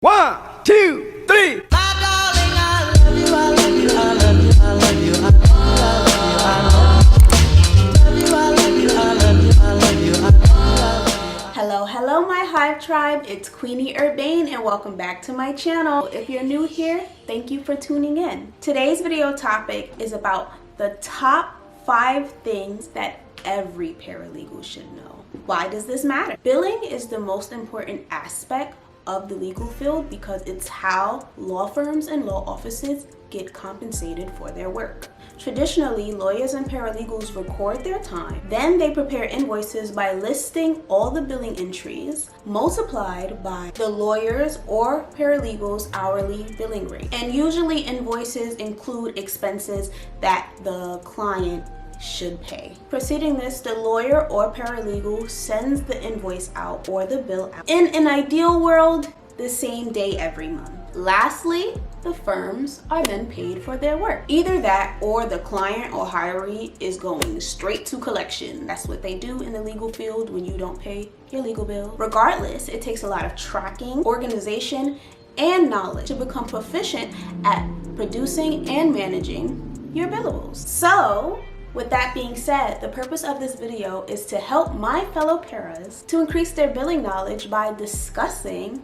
1, 2, 3. Hello my Hive Tribe, it's Queen Urbane and welcome back to my channel. If you're new here, thank you for tuning in. Today's video topic is about the top 5 things that every paralegal should know. Why does this matter? Billing is the most important aspect of the legal field because it's how law firms and law offices get compensated for their work. Traditionally, lawyers and paralegals record their time, then they prepare invoices by listing all the billing entries multiplied by the lawyer's or paralegal's hourly billing rate. And usually invoices include expenses that the client should pay. Preceding this, the lawyer or paralegal sends the invoice out or the bill out in an ideal world the same day every month. Lastly, the firms are then paid for their work. Either that or the client or hiree is going straight to collection. That's what they do in the legal field when you don't pay your legal bill. Regardless, it takes a lot of tracking, organization, and knowledge to become proficient at producing and managing your billables. So, with that being said, the purpose of this video is to help my fellow paras to increase their billing knowledge by discussing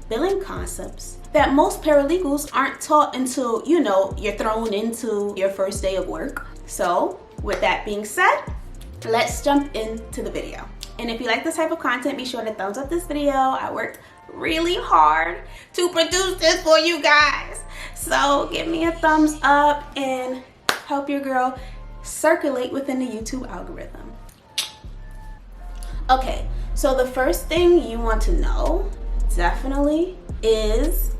billing concepts that most paralegals aren't taught until, you're thrown into your first day of work. So, with that being said, let's jump into the video. And if you like this type of content, be sure to thumbs up this video. I worked really hard to produce this for you guys. So, give me a thumbs up and help your girl circulate within the YouTube algorithm. Okay, so the first thing you want to know definitely is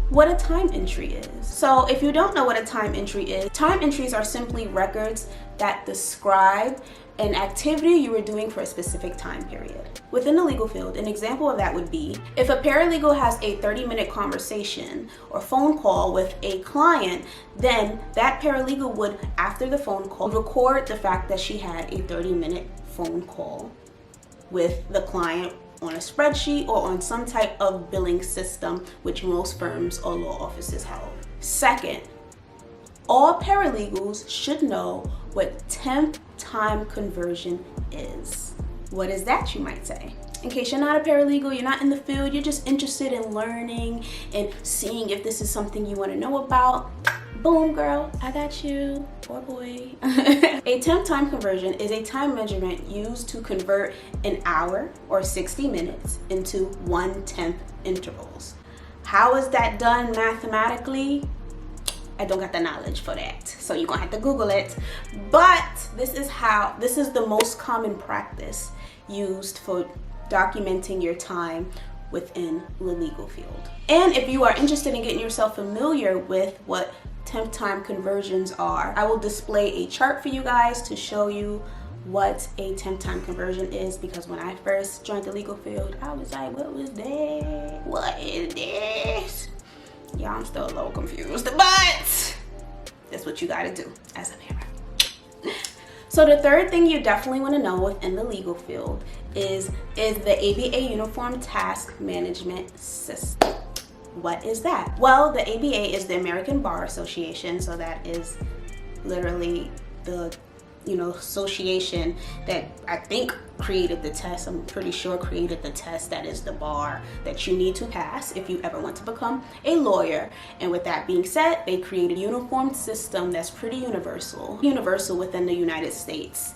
what a time entry is. So if you don't know what a time entry is, time entries are simply records that describe an activity you were doing for a specific time period. Within the legal field, an example of that would be if a paralegal has a 30-minute conversation or phone call with a client, then that paralegal would, after the phone call, record the fact that she had a 30-minute phone call with the client on a spreadsheet or on some type of billing system, which most firms or law offices have. Second, all paralegals should know what temp time conversion is. What is that, you might say? In case you're not a paralegal, you're not in the field, you're just interested in learning and seeing if this is something you want to know about, boom girl, I got you, or boy. A temp time conversion is a time measurement used to convert an hour or 60 minutes into 1/10 intervals. How is that done mathematically? I don't got the knowledge for that, so you're gonna have to Google it. But this is the most common practice used for documenting your time within the legal field. And if you are interested in getting yourself familiar with what temp time conversions are, I will display a chart for you guys to show you what a temp time conversion is, because when I first joined the legal field, I was like, what was that? What is this? Yeah, I'm still a little confused, but that's what you gotta do as a parent. So the third thing you definitely want to know within the legal field is the ABA Uniform Task Management System. What is that? Well, the ABA is the American Bar Association, so that is literally the association that I think created the test. I'm pretty sure created the test that is the bar that you need to pass if you ever want to become a lawyer. And with that being said, they created a uniform system that's pretty universal within the United States.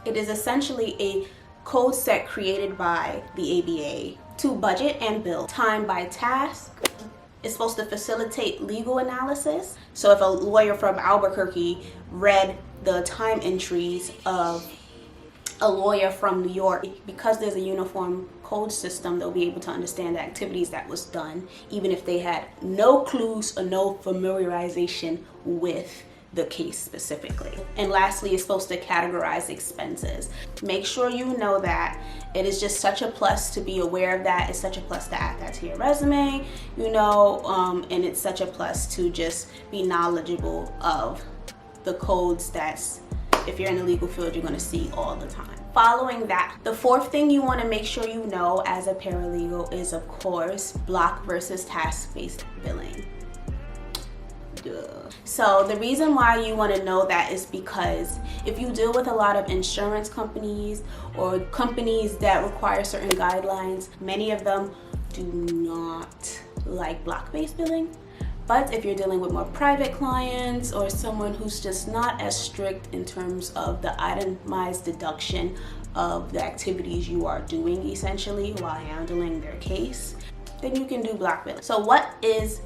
It is essentially a code set created by the ABA to budget and bill time by task. It's supposed to facilitate legal analysis. So if a lawyer from Albuquerque read the time entries of a lawyer from New York, because there's a uniform code system, they'll be able to understand the activities that was done, even if they had no clues or no familiarization with the case specifically. And lastly, it's supposed to categorize expenses. Make sure you know that. It is just such a plus to be aware of that. It's such a plus to add that to your resume, and it's such a plus to just be knowledgeable of the codes that's, if you're in the legal field, you're going to see all the time. following that, the fourth thing you want to make sure you know as a paralegal is, of course, block versus task-based billing. So the reason why you want to know that is because if you deal with a lot of insurance companies or companies that require certain guidelines, many of them do not like block-based billing. But if you're dealing with more private clients or someone who's just not as strict in terms of the itemized deduction of the activities you are doing essentially while handling their case, then you can do block billing. So what is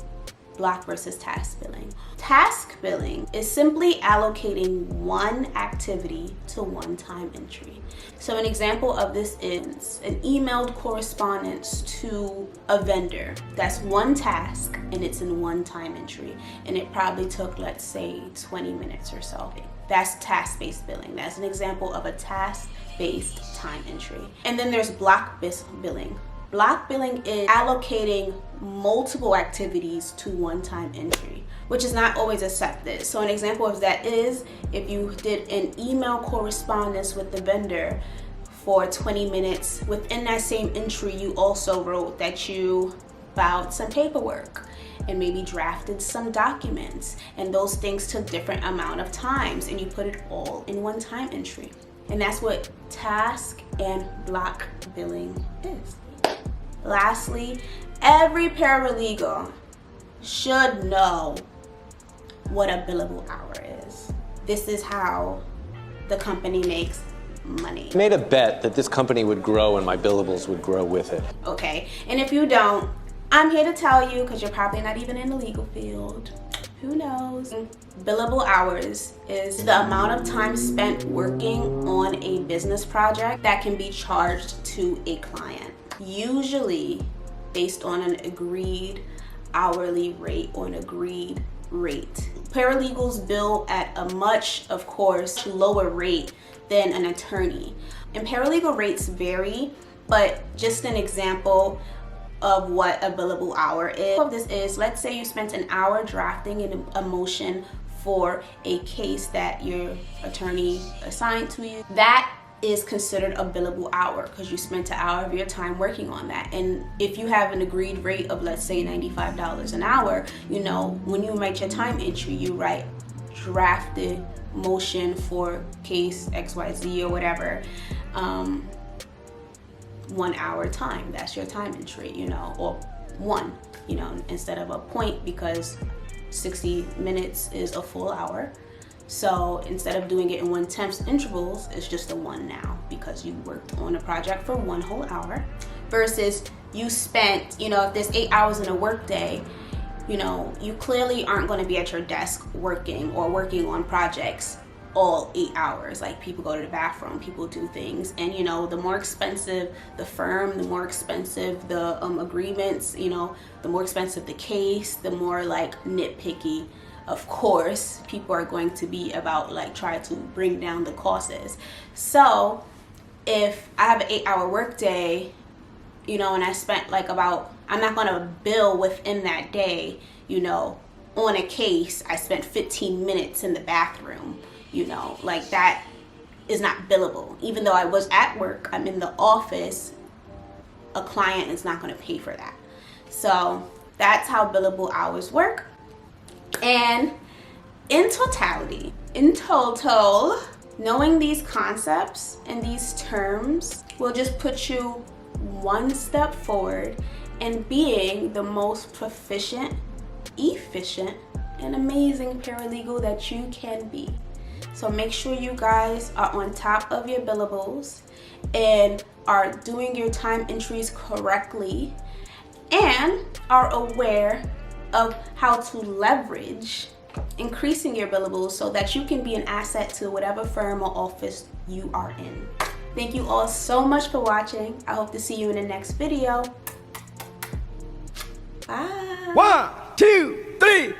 block versus task billing? Task billing is simply allocating one activity to one time entry. So an example of this is an emailed correspondence to a vendor. That's one task and it's in one time entry. And it probably took, let's say, 20 minutes or so. That's task-based billing. That's an example of a task-based time entry. And then there's block-based billing. Block billing is allocating multiple activities to one-time entry, which is not always accepted. So an example of that is if you did an email correspondence with the vendor for 20 minutes, within that same entry, you also wrote that you filed some paperwork and maybe drafted some documents, and those things took different amount of times, and you put it all in one time entry. And that's what task and block billing is. Lastly, every paralegal should know what a billable hour is. This is how the company makes money. I made a bet that this company would grow and my billables would grow with it. Okay, and if you don't, I'm here to tell you, because you're probably not even in the legal field. Who knows? Billable hours is the amount of time spent working on a business project that can be charged to a client. Usually based on an agreed hourly rate or an agreed rate. Paralegals bill at a much, of course, lower rate than an attorney. And paralegal rates vary, but just an example of what a billable hour is. What this is, let's say you spent an hour drafting a motion for a case that your attorney assigned to you. That is considered a billable hour because you spent an hour of your time working on that. And if you have an agreed rate of, let's say, $95 an hour, you know, when you write your time entry, you write drafted motion for case XYZ or whatever, 1 hour time. That's your time entry, you know, or one, you know, instead of a point, because 60 minutes is a full hour. So instead of doing it in 1/10 intervals, it's just a 1 now because you worked on a project for 1 whole hour versus you spent, you know, if there's 8 hours in a work day, you know, you clearly aren't going to be at your desk working or working on projects all 8 hours. Like, people go to the bathroom, people do things, and you know, the more expensive the firm, the more expensive the agreements, you know, the more expensive the case, the more like nitpicky, of course, people are going to be about like try to bring down the costs. So if I have an 8-hour work day, you know, and I spent like about, I'm not going to bill within that day, you know, on a case, I spent 15 minutes in the bathroom, you know, like that is not billable. Even though I was at work, I'm in the office, a client is not going to pay for that. So that's how billable hours work. And in total, knowing these concepts and these terms will just put you one step forward in being the most proficient, efficient, and amazing paralegal that you can be. So make sure you guys are on top of your billables and are doing your time entries correctly and are aware of how to leverage increasing your billables so that you can be an asset to whatever firm or office you are in. Thank you all so much for watching. I hope to see you in the next video. Bye. 1, 2, 3.